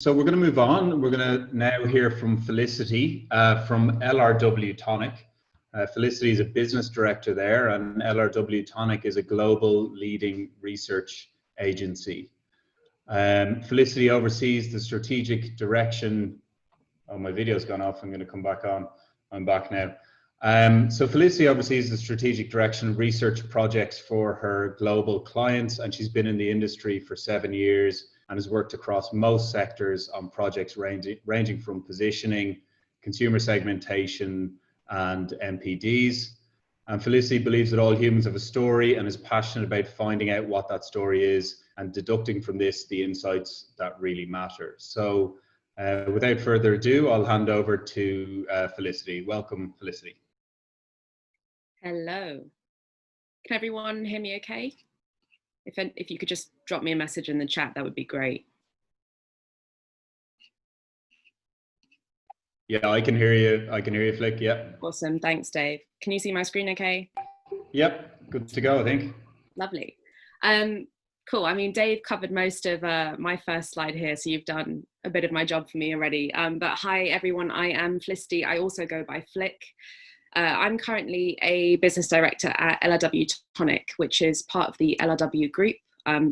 So we're going to move on. We're going to now hear from Felicity from LRW Tonic. Felicity is a business director there, and LRW Tonic is a global leading research agency. Felicity oversees the strategic direction. Oh, my video's gone off. I'm going to come back on. I'm back now. So Felicity oversees the strategic direction research projects for her global clients, and she's been in the industry for 7 years and has worked across most sectors on projects ranging from positioning, consumer segmentation, and MPDs. And Felicity believes that all humans have a story and is passionate about finding out what that story is and deducting from this the insights that really matter. So without further ado, I'll hand over to Felicity. Welcome, Felicity. Hello. Can everyone hear me okay? If you could just drop me a message in the chat, that would be great. Yeah, I can hear you. I can hear you, Flick. Yeah. Awesome. Thanks, Dave. Can you see my screen okay? Yep. Good to go, I think. Lovely. Cool. I mean, Dave covered most of my first slide here, so you've done a bit of my job for me already. But hi, everyone. I am Felicity. I also go by Flick. I'm currently a business director at LRW Tonic, which is part of the LRW group.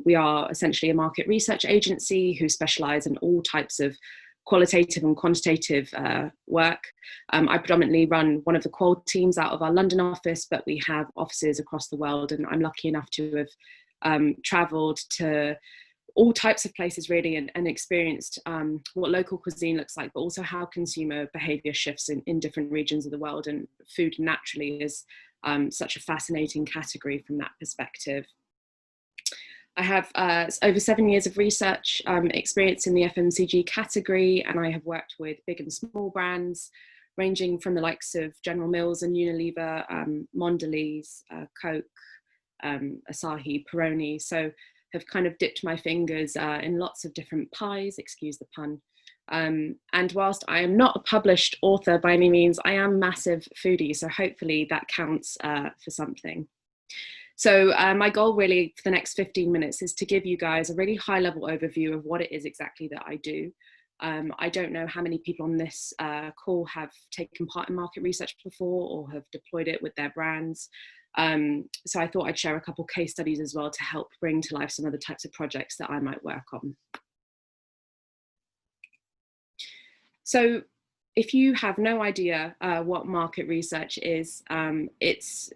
We are essentially a market research agency who specialize in all types of qualitative and quantitative work. I predominantly run one of the qual teams out of our London office, but we have offices across the world, and I'm lucky enough to have traveled to all types of places really and experienced what local cuisine looks like, but also how consumer behavior shifts in different regions of the world. And food naturally is such a fascinating category from that perspective. I have over 7 years of research experience in the FMCG category, and I have worked with big and small brands, ranging from the likes of General Mills and Unilever, Mondelez, Coke, Asahi, Peroni. So have kind of dipped my fingers in lots of different pies, excuse the pun. And whilst I am not a published author by any means, I am a massive foodie, so hopefully that counts for something. So my goal really for the next 15 minutes is to give you guys a really high level overview of what it is exactly that I do. I don't know how many people on this call have taken part in market research before or have deployed it with their brands. So I thought I'd share a couple case studies as well to help bring to life some of the types of projects that I might work on. So if you have no idea what market research is, it's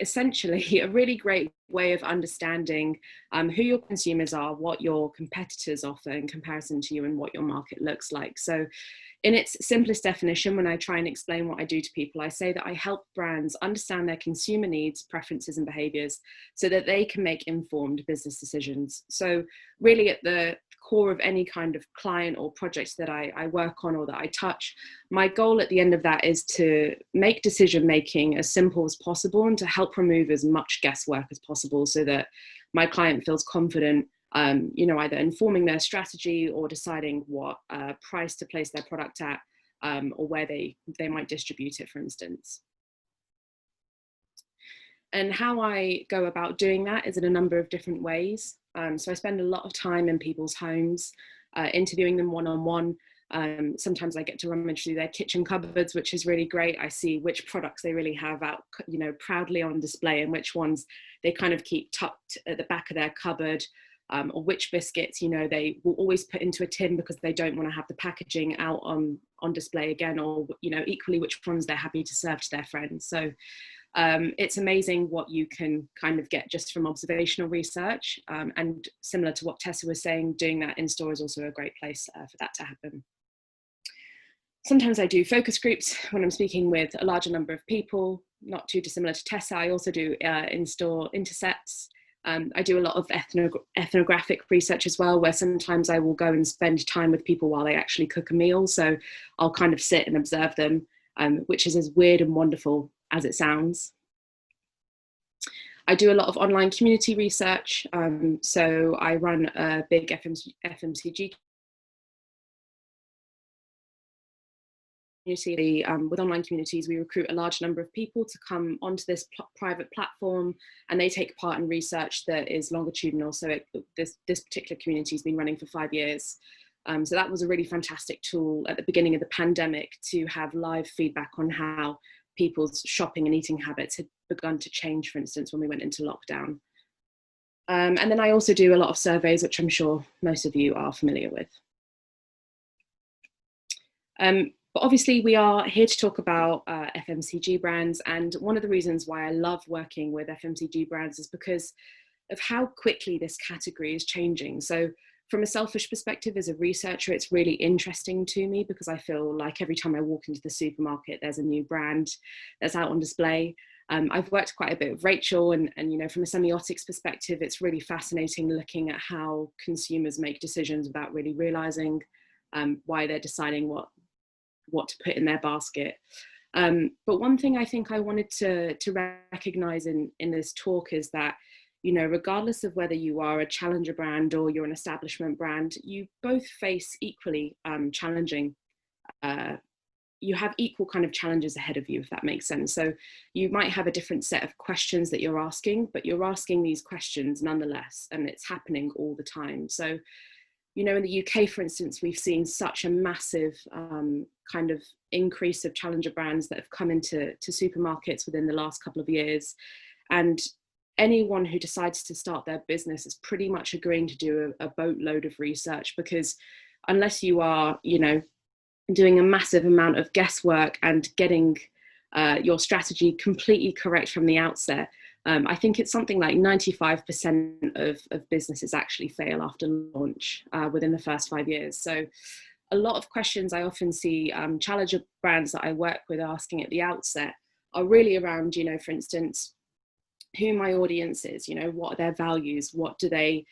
essentially a really great way of understanding who your consumers are, what your competitors offer in comparison to you, and what your market looks like. So in its simplest definition, when I try and explain what I do to people, I say that I help brands understand their consumer needs, preferences, and behaviors so that they can make informed business decisions. So really at the core of any kind of client or projects that I work on or that I touch, my goal at the end of that is to make decision making as simple as possible and to help remove as much guesswork as possible so that my client feels confident either informing their strategy or deciding what price to place their product at, or where they might distribute it, for instance. And how I go about doing that is in a number of different ways. So I spend a lot of time in people's homes, interviewing them one-on-one. Sometimes I get to rummage through their kitchen cupboards, which is really great. I see which products they really have out, proudly on display, and which ones they kind of keep tucked at the back of their cupboard. Or which biscuits, they will always put into a tin because they don't want to have the packaging out on display again, or, equally which ones they're happy to serve to their friends. So it's amazing what you can kind of get just from observational research. And similar to what Tessa was saying, doing that in store is also a great place for that to happen. Sometimes I do focus groups when I'm speaking with a larger number of people, not too dissimilar to Tessa. I also do in-store intersets. I do a lot of ethnographic research as well, where sometimes I will go and spend time with people while they actually cook a meal. So I'll kind of sit and observe them, which is as weird and wonderful as it sounds. I do a lot of online community research. So I run a big FMCG community. With online communities, we recruit a large number of people to come onto this private platform, and they take part in research that is longitudinal. So this particular community has been running for 5 years. So that was a really fantastic tool at the beginning of the pandemic to have live feedback on how people's shopping and eating habits had begun to change, for instance, when we went into lockdown. And then I also do a lot of surveys, which I'm sure most of you are familiar with. But obviously we are here to talk about FMCG brands, and one of the reasons why I love working with FMCG brands is because of how quickly this category is changing. So from a selfish perspective, as a researcher, it's really interesting to me because I feel like every time I walk into the supermarket, there's a new brand that's out on display. I've worked quite a bit with Rachel, and you know, from a semiotics perspective, it's really fascinating looking at how consumers make decisions without really realizing why they're deciding what to put in their basket. But one thing I think I wanted to recognize in this talk is that, you know, regardless of whether you are a challenger brand or you're an establishment brand, you both face equally challenging, you have equal kind of challenges ahead of you, if that makes sense. So you might have a different set of questions that you're asking, but you're asking these questions nonetheless, and it's happening all the time. So, you know, in the UK, for instance, we've seen such a massive kind of increase of challenger brands that have come into supermarkets within the last couple of years. And anyone who decides to start their business is pretty much agreeing to do a boatload of research, because unless you are, you know, doing a massive amount of guesswork and getting your strategy completely correct from the outset, I think it's something like 95% of businesses actually fail after launch within the first 5 years. So a lot of questions I often see challenger brands that I work with asking at the outset are really around, you know, for instance, who my audience is, you know, what are their values, what do they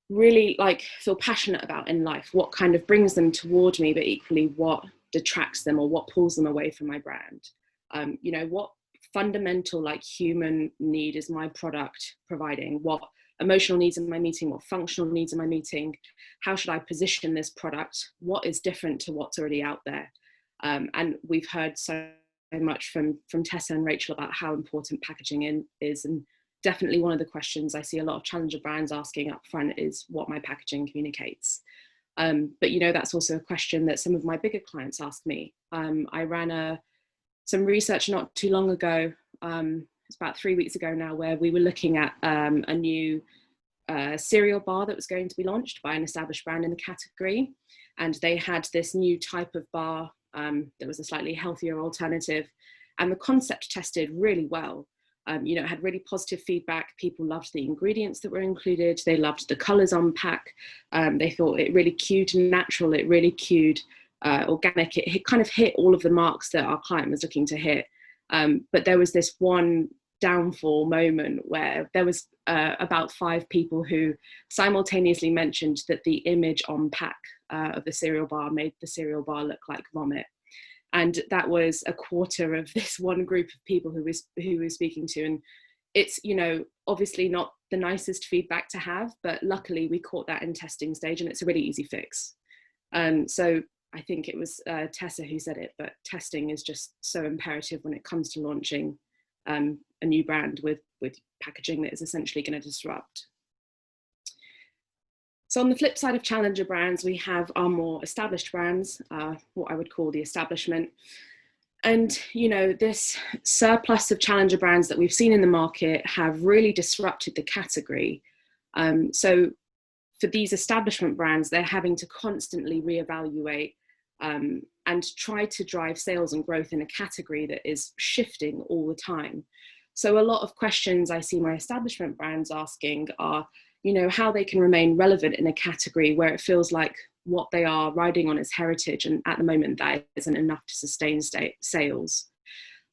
really like feel passionate about in life, what kind of brings them toward me, but equally what detracts them or what pulls them away from my brand. You know, what fundamental like human need is my product providing, what emotional needs am I meeting, what functional needs am I meeting, how should I position this product, what is different to what's already out there. And we've heard so much from Tessa and Rachel about how important packaging is, and definitely one of the questions I see a lot of challenger brands asking up front is what my packaging communicates. But you know, that's also a question that some of my bigger clients ask me. I ran some research not too long ago, it's about 3 weeks ago now, where we were looking at a new cereal bar that was going to be launched by an established brand in the category. And they had this new type of bar that was a slightly healthier alternative. And the concept tested really well. You know, it had really positive feedback. People loved the ingredients that were included. They loved the colors on pack. They thought it really cued natural. It really cued organic. It kind of hit all of the marks that our client was looking to hit. But there was this one downfall moment where there was about 5 people who simultaneously mentioned that the image on pack of the cereal bar made the cereal bar look like vomit. And that was a quarter of this one group of people who we were speaking to. And it's, you know, obviously not the nicest feedback to have, but luckily we caught that in testing stage, and it's a really easy fix. So I think it was Tessa who said it, but testing is just so imperative when it comes to launching a new brand with packaging that is essentially going to disrupt. So on the flip side of challenger brands, we have our more established brands, what I would call the establishment. And, you know, this surplus of challenger brands that we've seen in the market have really disrupted the category. So for these establishment brands, they're having to constantly reevaluate and try to drive sales and growth in a category that is shifting all the time. So a lot of questions I see my establishment brands asking are, you know, how they can remain relevant in a category where it feels like what they are riding on is heritage, and at the moment that isn't enough to sustain sales.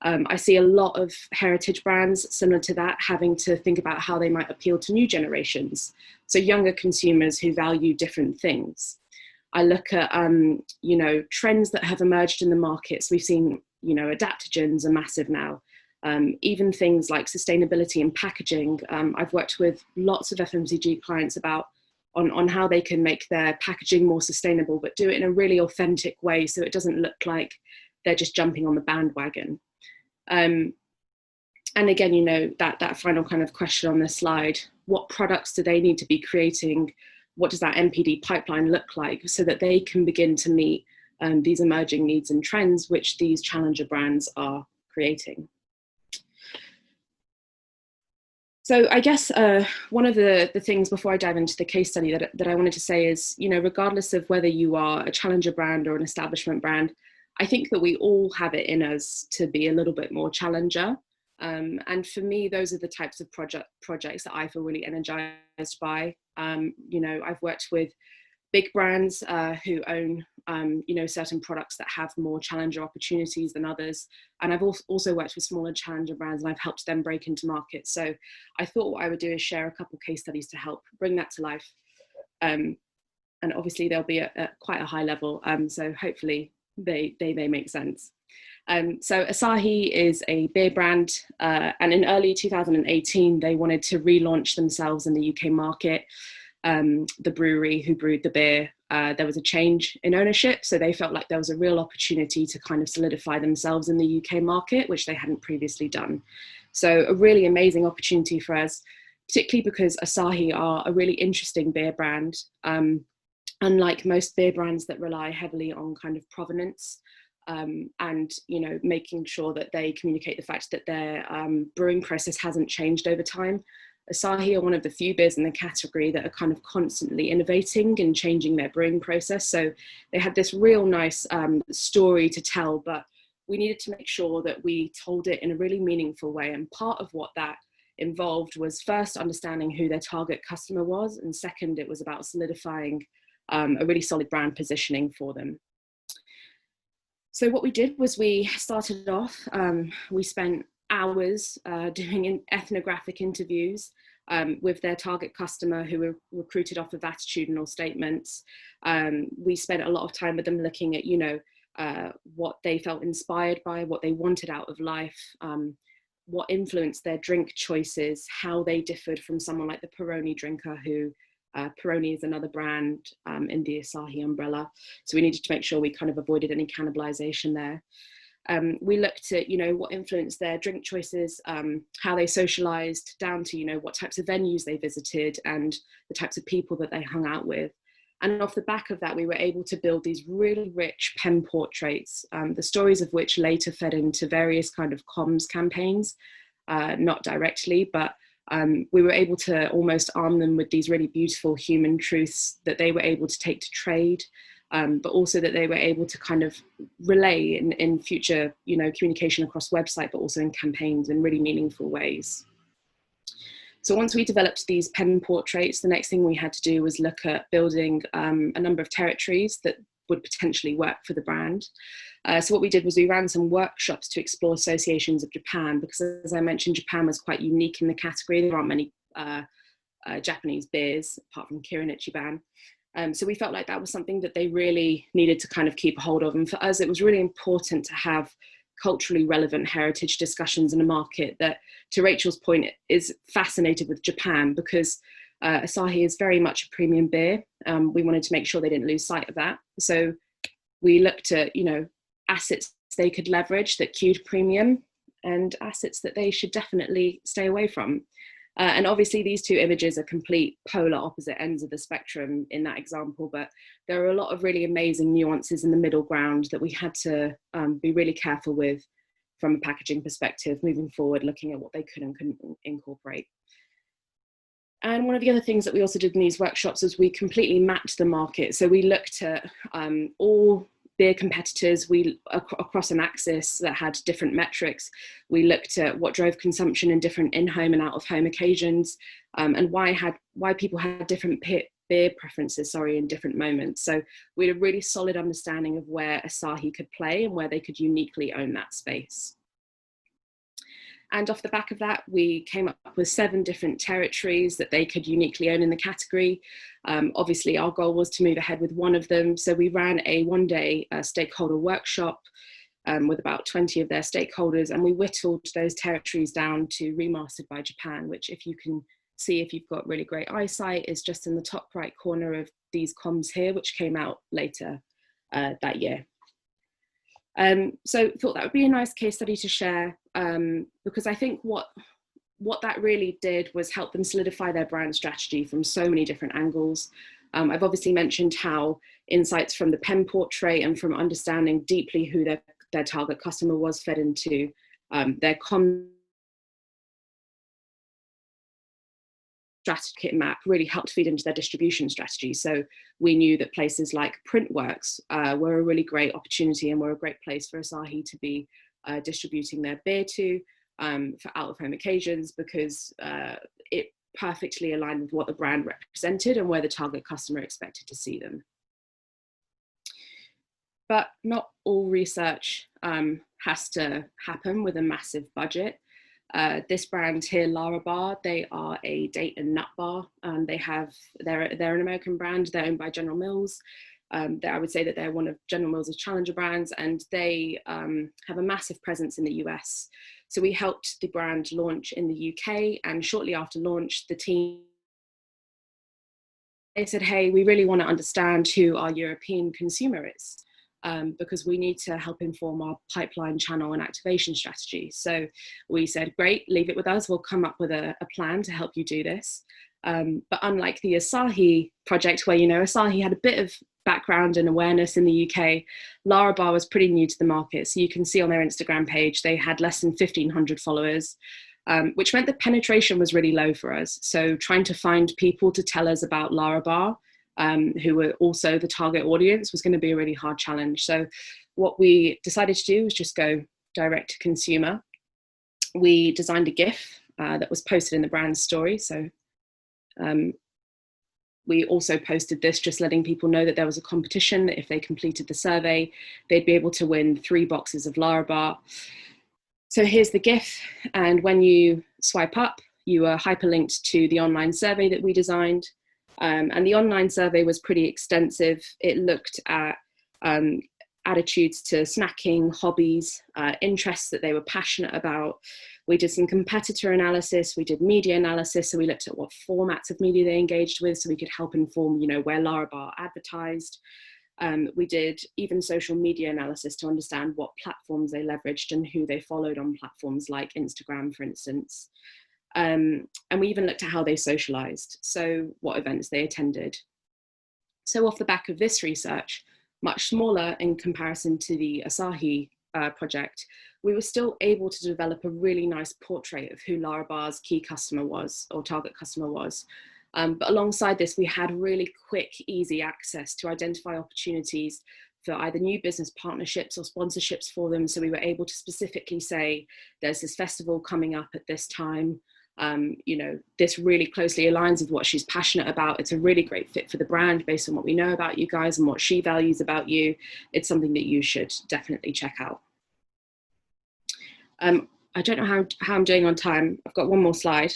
I see a lot of heritage brands similar to that having to think about how they might appeal to new generations, so younger consumers who value different things. I look at, you know, trends that have emerged in the markets. We've seen, you know, adaptogens are massive now. Even things like sustainability and packaging. I've worked with lots of FMCG clients about on how they can make their packaging more sustainable, but do it in a really authentic way so it doesn't look like they're just jumping on the bandwagon. And again, you know, that final kind of question on this slide, what products do they need to be creating what does that NPD pipeline look like, so that they can begin to meet these emerging needs and trends which these challenger brands are creating. So I guess one of the things before I dive into the case study that I wanted to say is, regardless of whether you are a challenger brand or an establishment brand, I think that we all have it in us to be a little bit more challenger. And for me, those are the types of projects that I feel really energized by. I've worked with big brands who own, certain products that have more challenger opportunities than others. And I've also worked with smaller challenger brands, and I've helped them break into markets. So I thought what I would do is share a couple case studies to help bring that to life. And obviously they'll be at quite a high level. So hopefully they make sense. So Asahi is a beer brand, and in early 2018, they wanted to relaunch themselves in the UK market. The brewery who brewed the beer, there was a change in ownership, so they felt like there was a real opportunity to kind of solidify themselves in the UK market, which they hadn't previously done. So a really amazing opportunity for us, particularly because Asahi are a really interesting beer brand. Unlike most beer brands that rely heavily on kind of provenance, and making sure that they communicate the fact that their brewing process hasn't changed over time. Asahi are one of the few beers in the category that are kind of constantly innovating and changing their brewing process. So they had this real nice story to tell, but we needed to make sure that we told it in a really meaningful way. And part of what that involved was first understanding who their target customer was, and second, it was about solidifying a really solid brand positioning for them. So what we did was we started off, we spent hours doing ethnographic interviews with their target customer who were recruited off of attitudinal statements. We spent a lot of time with them looking at, what they felt inspired by, what they wanted out of life, what influenced their drink choices, how they differed from someone like the Peroni drinker who Peroni is another brand in the Asahi umbrella. So we needed to make sure we kind of avoided any cannibalization there. We looked at, what influenced their drink choices, how they socialized, down to, what types of venues they visited and the types of people that they hung out with. And off the back of that, we were able to build these really rich pen portraits, the stories of which later fed into various kind of comms campaigns, not directly, but we were able to almost arm them with these really beautiful human truths that they were able to take to trade, but also that they were able to kind of relay in future, communication across website, but also in campaigns in really meaningful ways. So once we developed these pen portraits, the next thing we had to do was look at building a number of territories that would potentially work for the brand. So what we did was we ran some workshops to explore associations of Japan, because as I mentioned, Japan was quite unique in the category. There aren't many Japanese beers apart from Kirin Ichiban. So we felt like that was something that they really needed to kind of keep a hold of. And for us, it was really important to have culturally relevant heritage discussions in a market that, to Rachel's point, is fascinated with Japan, because Asahi is very much a premium beer. We wanted to make sure they didn't lose sight of that. So we looked at, assets they could leverage that cued premium, and assets that they should definitely stay away from. And obviously these two images are complete polar opposite ends of the spectrum in that example, but there are a lot of really amazing nuances in the middle ground that we had to be really careful with from a packaging perspective moving forward, looking at what they could and couldn't incorporate. And one of the other things that we also did in these workshops was we completely mapped the market. So we looked at all beer competitors across an axis that had different metrics. We looked at what drove consumption in different in-home and out-of-home occasions, and why people had different beer preferences, in different moments. So we had a really solid understanding of where Asahi could play and where they could uniquely own that space. And off the back of that, we came up with 7 different territories that they could uniquely own in the category. Obviously, our goal was to move ahead with one of them. So we ran a one-day stakeholder workshop with about 20 of their stakeholders, and we whittled those territories down to Remastered by Japan, which, if you can see, if you've got really great eyesight, is just in the top right corner of these comms here, which came out later that year. So thought that would be a nice case study to share, because I think what that really did was help them solidify their brand strategy from so many different angles. I've obviously mentioned how insights from the pen portrait and from understanding deeply who their target customer was fed into their strategy kit map really helped feed into their distribution strategy. So we knew that places like Printworks were a really great opportunity and were a great place for Asahi to be distributing their beer to for out-of-home occasions, because it perfectly aligned with what the brand represented and where the target customer expected to see them. But not all research has to happen with a massive budget. This brand here, Larabar, they are a date and nut bar. They're an American brand. They're owned by General Mills. I would say that they're one of General Mills' challenger brands, and they have a massive presence in the US. So we helped the brand launch in the UK, and shortly after launch, the team, they said, hey, we really want to understand who our European consumer is. Because we need to help inform our pipeline, channel and activation strategy. So we said, great, leave it with us. We'll come up with a plan to help you do this. But unlike the Asahi project, where, Asahi had a bit of background and awareness in the UK, Larabar was pretty new to the market. So you can see on their Instagram page, they had less than 1,500 followers, which meant the penetration was really low for us. So trying to find people to tell us about Larabar, who were also the target audience, was going to be a really hard challenge. So what we decided to do was just go direct to consumer. We designed a GIF that was posted in the brand story. So we also posted this, just letting people know that there was a competition, that if they completed the survey, they'd be able to win 3 boxes of Larabar. So here's the GIF, and when you swipe up, you are hyperlinked to the online survey that we designed. And the online survey was pretty extensive. It looked at attitudes to snacking, hobbies, interests that they were passionate about. We did some competitor analysis, we did media analysis, so we looked at what formats of media they engaged with, so we could help inform, where Larabar advertised. We did even social media analysis to understand what platforms they leveraged and who they followed on platforms like Instagram, for instance. And we even looked at how they socialized, so what events they attended. So off the back of this research, much smaller in comparison to the Asahi project, we were still able to develop a really nice portrait of who Larabar's key customer was, or target customer was. But alongside this, we had really quick, easy access to identify opportunities for either new business partnerships or sponsorships for them. So we were able to specifically say, there's this festival coming up at this time. This really closely aligns with what she's passionate about. It's a really great fit for the brand based on what we know about you guys and what she values about you. It's something that you should definitely check out. I don't know how I'm doing on time. I've got one more slide.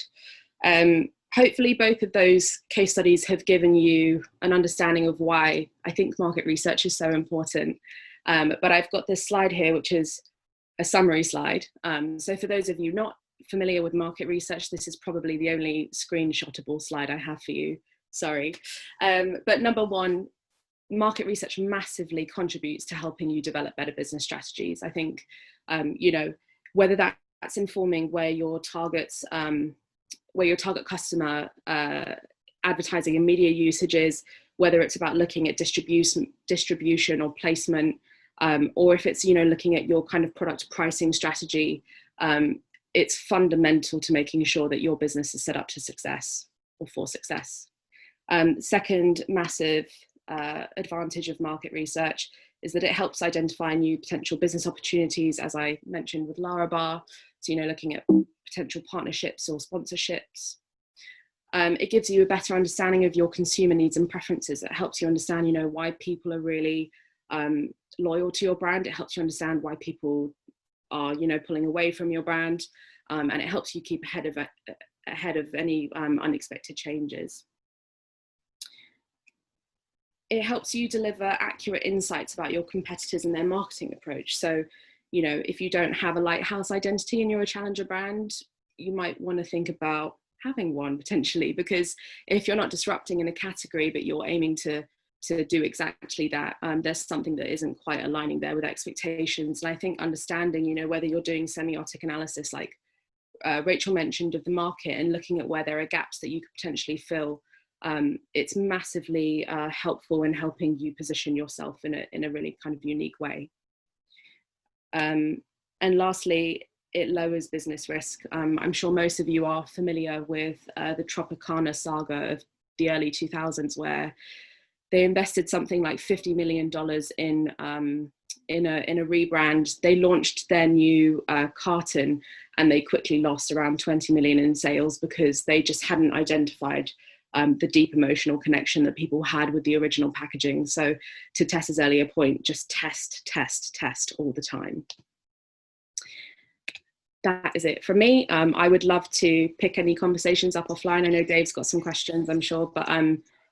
Hopefully both of those case studies have given you an understanding of why I think market research is so important. But I've got this slide here, which is a summary slide. So for those of you not familiar with market research, this is probably the only screenshotable slide I have for you, sorry. But number one, market research massively contributes to helping you develop better business strategies. I think, whether that's informing where your target customer advertising and media usage is, whether it's about looking at distribution or placement, or if it's, looking at your kind of product pricing strategy, it's fundamental to making sure that your business is set up to success or for success. Second massive advantage of market research is that it helps identify new potential business opportunities, as I mentioned with Larabar. So, looking at potential partnerships or sponsorships. It gives you a better understanding of your consumer needs and preferences. It helps you understand, why people are really loyal to your brand. It helps you understand why people are, pulling away from your brand. And it helps you keep ahead of any unexpected changes. It helps you deliver accurate insights about your competitors and their marketing approach. So, if you don't have a lighthouse identity and you're a challenger brand, you might want to think about having one potentially, because if you're not disrupting in a category, but you're aiming to do exactly that, there's something that isn't quite aligning there with expectations. And I think understanding, whether you're doing semiotic analysis like Rachel mentioned of the market and looking at where there are gaps that you could potentially fill it's massively helpful in helping you position yourself in a really kind of unique way. And lastly, it lowers business risk. I'm sure most of you are familiar with the Tropicana saga of the early 2000s, where they invested something like $50 million in a rebrand. They launched their new carton, and they quickly lost around 20 million in sales because they just hadn't identified the deep emotional connection that people had with the original packaging. So to Tessa's earlier point, just test all the time. That is it from me. I would love to pick any conversations up offline. I know Dave's got some questions, I'm sure, but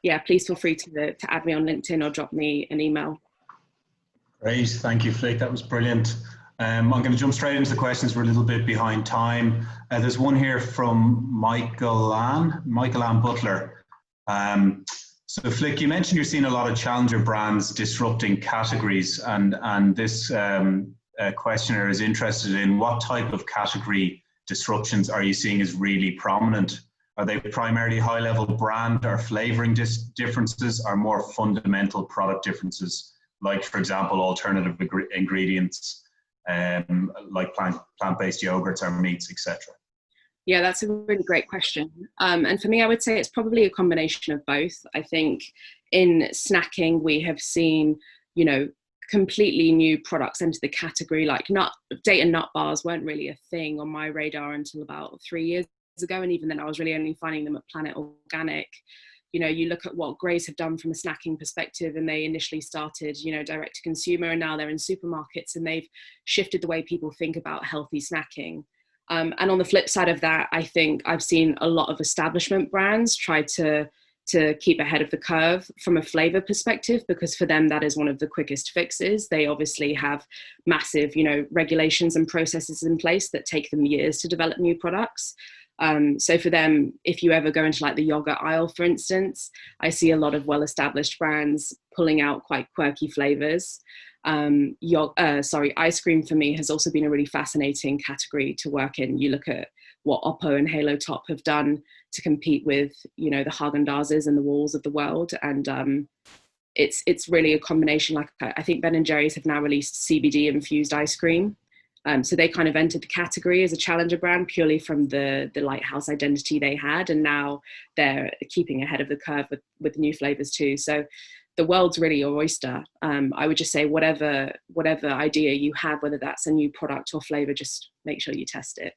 yeah, please feel free to add me on LinkedIn or drop me an email. Great, thank you, Flick. That was brilliant. I'm going to jump straight into the questions. We're a little bit behind time. There's one here from Michael Ann Butler. So Flick, you mentioned you're seeing a lot of challenger brands disrupting categories, and this questioner is interested in what type of category disruptions are you seeing as really prominent? Are they primarily high-level brand or flavoring differences, or more fundamental product differences, like, for example, alternative ingredients, like plant-based yogurts or meats, etc.? Yeah, that's a really great question. And for me, I would say it's probably a combination of both. I think in snacking, we have seen, you know, completely new products into the category, like date and nut bars weren't really a thing on my radar until about 3 years ago. And even then I was really only finding them at Planet Organic. You know, you look at what Graze have done from a snacking perspective, and they initially started, you know, direct to consumer, and now they're in supermarkets, and they've shifted the way people think about healthy snacking. And on the flip side of that, I think I've seen a lot of establishment brands try to keep ahead of the curve from a flavor perspective, because for them, that is one of the quickest fixes. They obviously have massive, you know, regulations and processes in place that take them years to develop new products. So for them, if you ever go into like the yogurt aisle, for instance, I see a lot of well-established brands pulling out quite quirky flavors. Ice cream for me has also been a really fascinating category to work in. You look at what Oppo and Halo Top have done to compete with, you know, the Haagen-Dazs and the Walls of the world. And it's really a combination. Like, I think Ben & Jerry's have now released CBD infused ice cream. So they kind of entered the category as a challenger brand purely from the lighthouse identity they had. And now they're keeping ahead of the curve with new flavors too. So the world's really your oyster. I would just say whatever idea you have, whether that's a new product or flavor, just make sure you test it.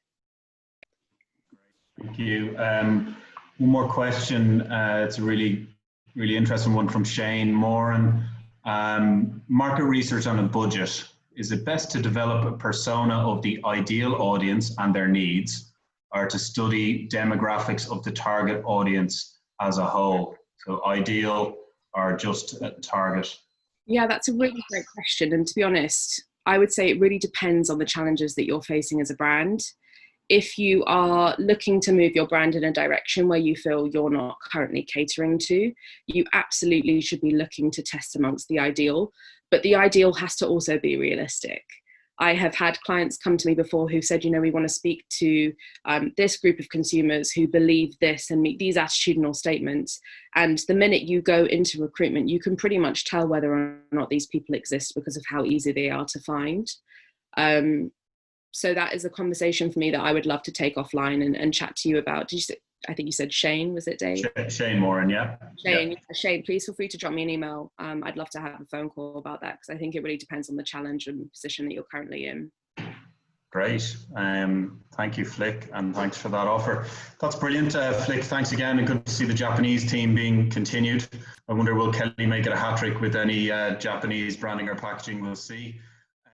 Thank you. One more question. It's a really interesting one from Shane Moran. Market research on a budget. Is it best to develop a persona of the ideal audience and their needs, or to study demographics of the target audience as a whole? So ideal or just a target? Yeah, that's a really great question. And to be honest, I would say it really depends on the challenges that you're facing as a brand. If you are looking to move your brand in a direction where you feel you're not currently catering to, you absolutely should be looking to test amongst the ideal, but the ideal has to also be realistic. I have had clients come to me before who said, you know, we want to speak to this group of consumers who believe this and meet these attitudinal statements. And the minute you go into recruitment, you can pretty much tell whether or not these people exist because of how easy they are to find. So that is a conversation for me that I would love to take offline and chat to you about. I think you said Shane, was it Dave? Shane Moran, yeah. Shane, yeah. Shane, please feel free to drop me an email. I'd love to have a phone call about that, because I think it really depends on the challenge and position that you're currently in. Great. Thank you, Flick, and thanks for that offer. That's brilliant, Flick. Thanks again, and good to see the Japanese team being continued. I wonder, will Kelly make it a hat trick with any Japanese branding or packaging? We'll see.